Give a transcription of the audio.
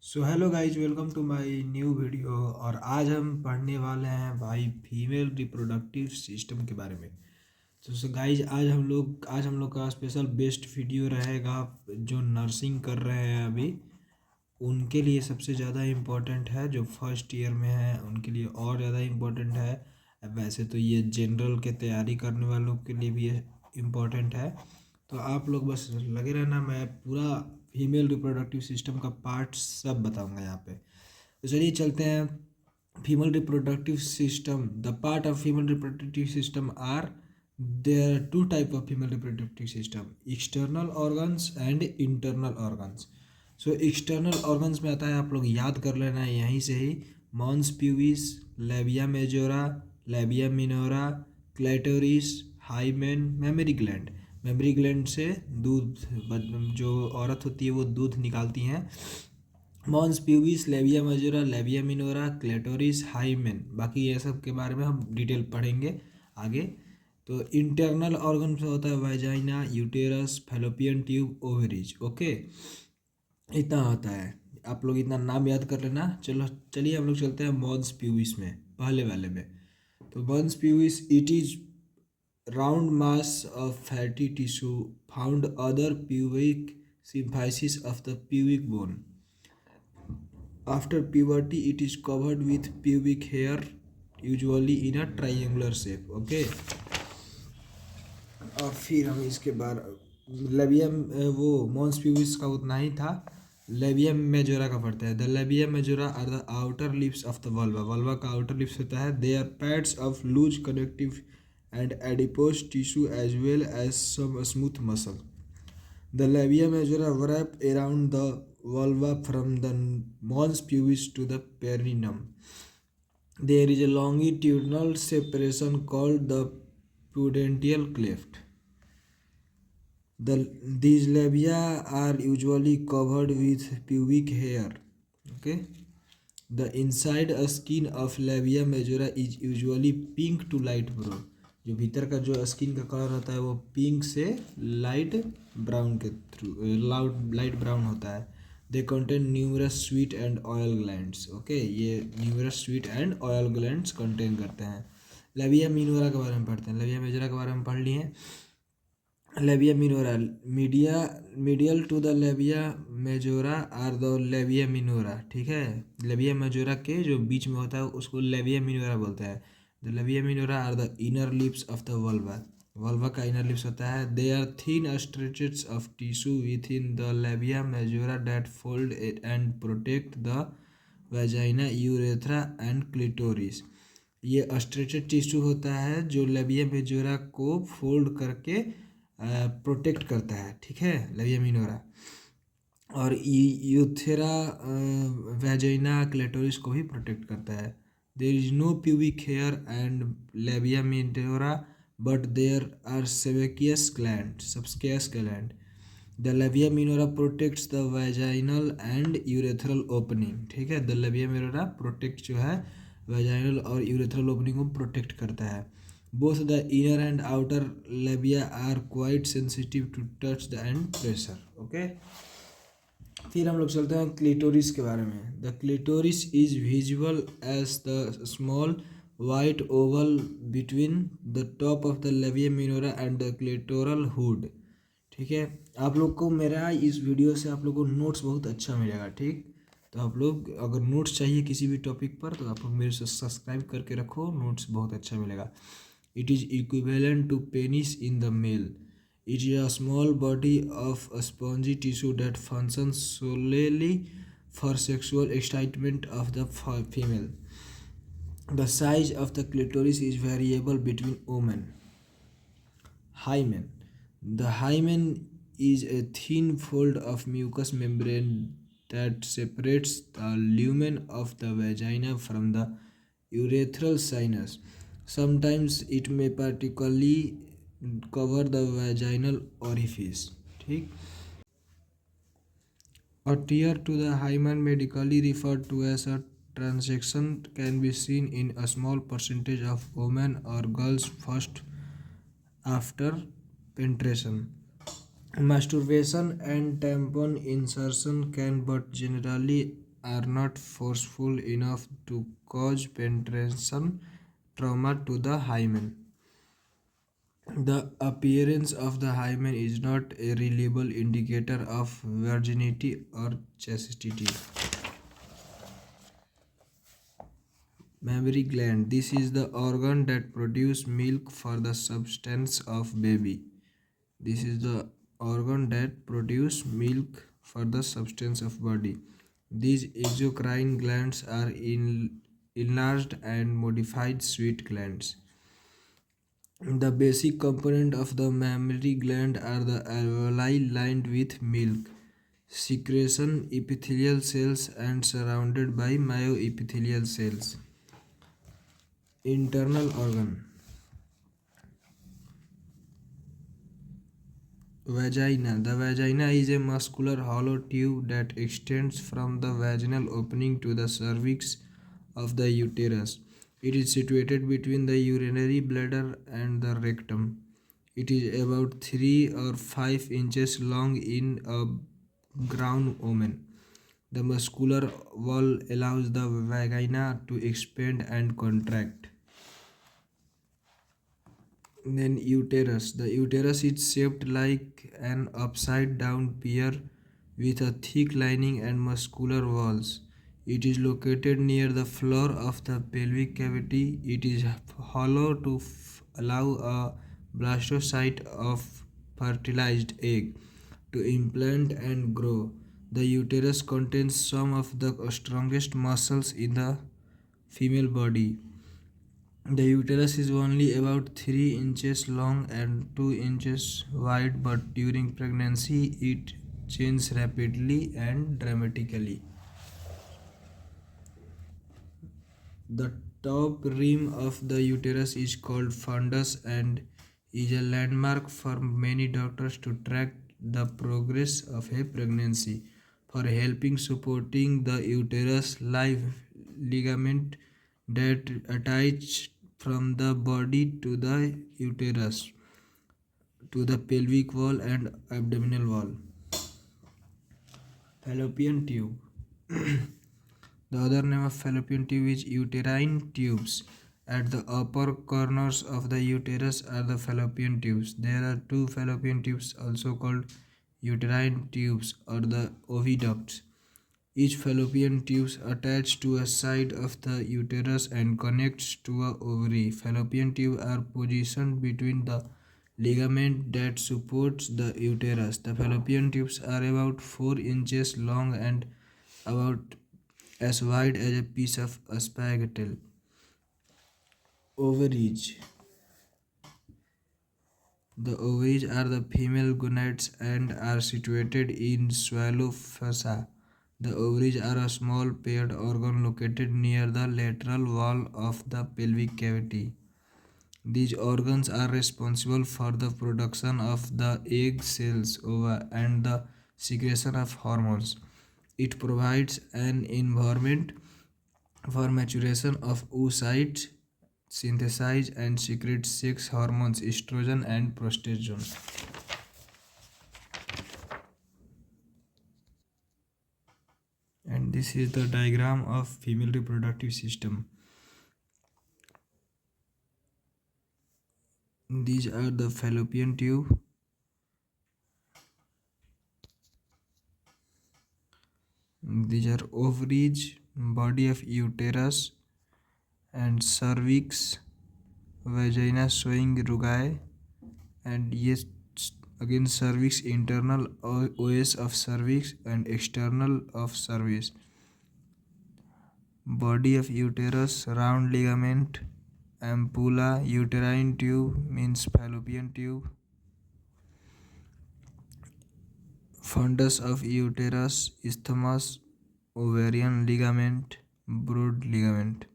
So hello guys, welcome to my new video. और आज हम पढ़ने वाले हैं भाई फीमेल रिप्रोडक्टिव सिस्टम के बारे में। तो गाइज आज हम लोग का स्पेशल बेस्ट वीडियो रहेगा। जो नर्सिंग कर रहे हैं अभी उनके लिए सबसे ज़्यादा इम्पोर्टेंट है, जो फर्स्ट ईयर में है उनके लिए और ज़्यादा इम्पोर्टेंट है। वैसे तो ये जनरल के तैयारी करने वालों के लिए भी इम्पोर्टेंट है। तो आप लोग बस लगे रहना, मैं पूरा फीमेल रिप्रोडक्टिव सिस्टम का पार्ट सब बताऊंगा यहाँ पे। तो चलिए चलते हैं। Female reproductive system, the part of female reproductive system are, there are two type of female reproductive system, external organs and internal organs. So external organs में आता है, आप लोग याद कर लेना है यहीं से ही, mons pubis, labia majora, labia minora, clitoris, hymen, mammary gland. Mammary gland से दूध, जो औरत होती है वो दूध निकालती हैं। Mons pubis, labia majora, labia minora, clitoris, hymen. बाकी ये सब के बारे में हम डिटेल पढ़ेंगे आगे। तो इंटरनल ऑर्गन में होता है vagina, uterus, fallopian tube, ovaries. Okay, इतना होता है। आप लोग इतना नाम याद कर लेना। चलो चलिए हम लोग चलते हैं मॉन्स प्यूबिस में, पहले वाले में। तो mons pubis, it is round mass of fatty tissue found other pubic symphysis of the pubic bone. After puberty, it is covered with pubic hair, usually in a triangular shape. Okay. और फिर हम इसके बाद labium, वो Mons pubis का उतना ही था। Labium majora का पढ़ते हैं। The labium majora are the outer lips of the vulva. Vulva का आउटर लिप्स होता है। They are pads of loose connective and adipose tissue as well as some smooth muscle. The labia majora wrap around the vulva from the mons pubis to the perineum. There is a longitudinal separation called the pudential cleft. These labia are usually covered with pubic hair. Okay. The inside skin of labia majora is usually pink to light brown. जो भीतर का जो skin का colour होता है वो pink से light brown के थ्रू, लाइट ब्राउन होता है। They contain numerous sweat and oil glands. Okay, ये numerous sweat and oil glands contain करते हैं। लेबिया मिनोरा के बारे में पढ़ते हैं। लेबिया मेजोरा के बारे में पढ़ लिए। Labia minora, medial to the labia majora are the labia minora. ठीक है, लेबिया मेजोरा के जो बीच में होता है उसको लेबिया मिनोरा बोलते हैं। The labia minora are the inner lips of the vulva. Vulva का इनर लिप्स होता है। They are thin stretches of tissue within the labia majora that fold and protect the vagina, urethra and clitoris. ये stretched tissue होता है जो labia majora को fold करके protect करता है। ठीक है, लेबिया मिनोरा। और यूथेरा, वेजाइना, क्लेटोरिस को भी प्रोटेक्ट करता है। There is no pubic hair and labia minora but there are sebaceous gland. The labia minora protects the vaginal and urethral opening. ठीक है, द लेबिया मिनोरा प्रोटेक्ट जो है वेजाइनल और यूरेथ्रल ओपनिंग को प्रोटेक्ट करता है। Both the inner and outer labia are quite sensitive to touch and pressure. Okay. फिर हम लोग चलते हैं क्लिटोरिस के बारे में। The clitoris is visible as the small white oval between the top of the labia minora and the clitoral hood. ठीक है, आप लोग को मेरा इस वीडियो से आप लोग को नोट्स बहुत अच्छा मिलेगा। ठीक, तो आप लोग अगर नोट्स चाहिए किसी भी टॉपिक पर तो आप लोग मेरे से सब्सक्राइब करके रखो, नोट्स बहुत अच्छा मिलेगा। It is equivalent to penis in the male. It is a small body of a spongy tissue that functions solely for sexual excitement of the female. The size of the clitoris is variable between women. Hymen. The hymen is a thin fold of mucous membrane that separates the lumen of the vagina from the urethral sinus. Sometimes it may particularly cover the vaginal orifice. ठीक, a tear to the hymen, medically referred to as a transection, can be seen in a small percentage of women or girls first after penetration. Masturbation and tampon insertion can, but generally are not forceful enough to cause penetration trauma to the hymen. The appearance of the hymen is not a reliable indicator of virginity or chastity. Mammary gland. This is the organ that produces milk for the substance of baby. This is the organ that produces milk for the substance of body. These exocrine glands are enlarged and modified sweat glands. The basic component of the mammary gland are the alveoli lined with milk secretion epithelial cells and surrounded by myoepithelial cells. Internal organ. Vagina. The vagina is a muscular hollow tube that extends from the vaginal opening to the cervix of the uterus. It is situated between the urinary bladder and the rectum. It is about 3 or 5 inches long in a grown woman. The muscular wall allows the vagina to expand and contract. Then uterus. The uterus is shaped like an upside down pear with a thick lining and muscular walls. It is located near the floor of the pelvic cavity. It is hollow to allow a blastocyst of fertilized egg to implant and grow. The uterus contains some of the strongest muscles in the female body. The uterus is only about 3 inches long and 2 inches wide, but during pregnancy it changes rapidly and dramatically. The top rim of the uterus is called fundus and is a landmark for many doctors to track the progress of a pregnancy. For helping supporting the uterus live ligament that attach from the body to the uterus to the pelvic wall and abdominal wall. Fallopian tube. The other name of fallopian tube is uterine tubes. At the upper corners of the uterus are the fallopian tubes. There are two fallopian tubes also called uterine tubes or the oviducts. Each fallopian tube attached to a side of the uterus and connects to a ovary. Fallopian tubes are positioned between the ligament that supports the uterus. The fallopian tubes are about 4 inches long and about as wide as a piece of asparagus. Ovaries. The ovaries are the female gonads and are situated in swallow fossa. The ovaries are a small paired organ located near the lateral wall of the pelvic cavity. These organs are responsible for the production of the egg cells, ova, and the secretion of hormones. It provides an environment for maturation of oocytes, synthesize and secrete sex hormones estrogen and progesterone. And this is the diagram of female reproductive system. These are the fallopian tube. These are ovaries, body of uterus, and cervix, vagina showing rugae, and yes, again cervix internal os of cervix and external of cervix. Body of uterus, round ligament, ampulla, uterine tube means fallopian tube. Fundus of uterus, isthmus, ovarian ligament, brood ligament.